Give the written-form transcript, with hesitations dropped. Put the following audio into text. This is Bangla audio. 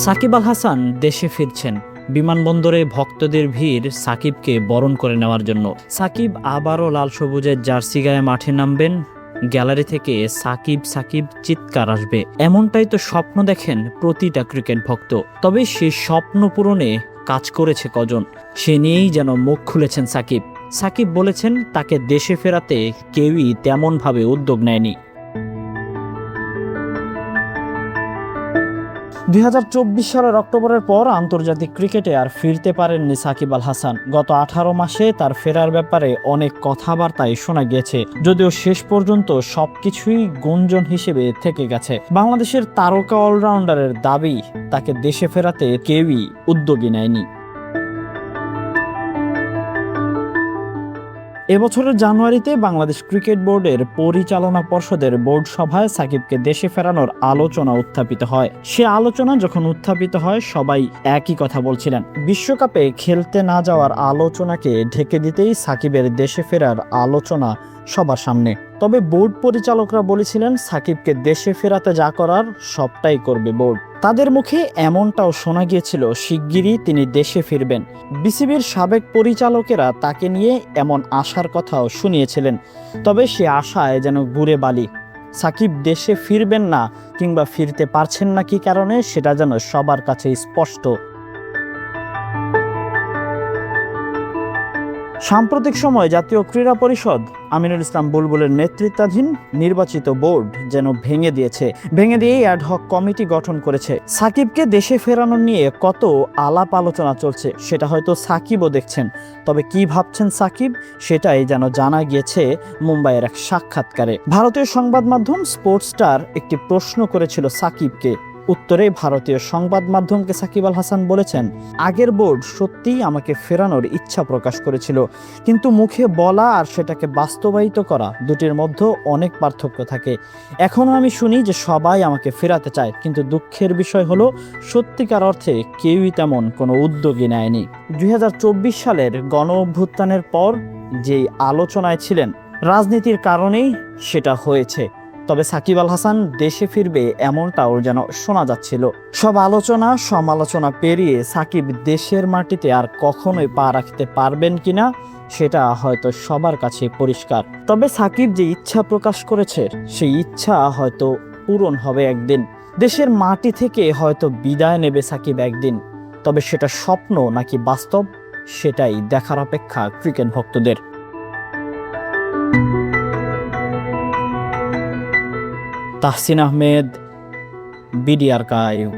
সাকিব আল হাসান দেশে ফিরছেন। বিমানবন্দরে ভক্তদের ভিড় সাকিবকে বরণ করে নেওয়ার জন্য। সাকিব আবারও লাল সবুজের জার্সি গায়ে মাঠে নামবেন। গ্যালারি থেকে সাকিব সাকিব চিৎকার আসবে, এমনটাই তো স্বপ্ন দেখেন প্রতিটা ক্রিকেট ভক্ত। তবে সেই স্বপ্ন পূরণে কাজ করেছে কজন, সে নিয়েই যেন মুখ খুলেছেন সাকিব। সাকিব বলেছেন তাকে দেশে ফেরাতে কেউই তেমনভাবে উদ্যোগ নেয়নি। 2024 সালের অক্টোবরের পর আন্তর্জাতিক ক্রিকেটে আর ফিরতে পারেননি সাকিব আল হাসান। গত 18 মাসে তার ফেরার ব্যাপারে অনেক কথাবার্তাই শোনা গিয়েছে, যদিও শেষ পর্যন্ত সবকিছুই গুঞ্জন হিসেবে থেকে গেছে। বাংলাদেশের তারকা অলরাউন্ডারের দাবি, তাকে দেশে ফেরাতে কেউই উদ্যোগী নেয়নি। এবছরের জানুয়ারিতে বাংলাদেশ ক্রিকেট বোর্ডের পরিচালনা পর্ষদের বোর্ড সভায় সাকিবকে দেশে ফেরানোর আলোচনা উত্থাপিত হয়। সে আলোচনা যখন উত্থাপিত হয়, সবাই একই কথা বলছিলেন। বিশ্বকাপে খেলতে না যাওয়ার আলোচনাকে ঢেকে দিতেই সাকিবের দেশে ফেরার আলোচনা সবার সামনে। তবে বোর্ড পরিচালকরা বলেছিলেন সাকিবকে দেশে ফেরাতে যা করার সবটাই করবে বোর্ড। তাদের মুখে এমনটাও শোনা গিয়েছিল শিগগিরই তিনি দেশে ফিরবেন। বিসিবির সাবেক পরিচালকেরা তাকে নিয়ে এমন আশার কথাও শুনিয়েছিলেন। তবে সে আশায় যেন গুড়ে বালি। সাকিব দেশে ফিরবেন না কিংবা ফিরতে পারছেন না কি কারণে, সেটা যেন সবার কাছে স্পষ্ট। সাম্প্রতিক সময় জাতীয় ক্রীড়া পরিষদ আমিনুল ইসলাম বুলবুলের নেতৃত্বাধীন নির্বাচিত বোর্ড যেন ভেঙে দিয়েই অ্যাডহক কমিটি গঠন করেছে। সাকিবকে দেশে ফেরানো নিয়ে কত আলাপ আলোচনা চলছে সেটা হয়তো সাকিবও দেখছেন। তবে কি ভাবছেন সাকিব, সেটাই যেন জানা গিয়েছে মুম্বাইয়ের এক সাক্ষাৎকারে। ভারতীয় সংবাদ মাধ্যম স্পোর্টস স্টার একটি প্রশ্ন করেছিল সাকিবকে। উত্তরে ভারতীয় সংবাদ মাধ্যমকে সাকিব আল হাসান বলেছেন, আগের বোর্ড সত্যিই আমাকে ফেরানোর ইচ্ছা প্রকাশ করেছিল, কিন্তু মুখে বলা আর সেটাকে বাস্তবায়িত করা দুটির মধ্যে অনেক পার্থক্য থাকে। এখনও আমি শুনি যে সবাই আমাকে ফেরাতে চায়, কিন্তু দুঃখের বিষয় হলো সত্যিকার অর্থে কেউই তেমন কোনো উদ্যোগী নেয়নি। 2024 সালের গণ অভ্যুত্থানের পর যেই আলোচনায় ছিলেন, রাজনীতির কারণেই সেটা হয়েছে। তবে সাকিব আল হাসান দেশে ফিরবে এমনটাও যেন শোনা যাচ্ছিল। সব আলোচনা সমালোচনা পেরিয়ে সাকিব দেশের মাটিতে আর কখনোই পা রাখতে পারবেন কিনা সেটা হয়তো সবার কাছে পরিষ্কার। তবে সাকিব যে ইচ্ছা প্রকাশ করেছে, সেই ইচ্ছা হয়তো পূরণ হবে একদিন। দেশের মাটি থেকে হয়তো বিদায় নেবে সাকিব একদিন। তবে সেটা স্বপ্ন নাকি বাস্তব, সেটাই দেখার অপেক্ষা ক্রিকেট ভক্তদের। Tahsin Ahmed, BD archive.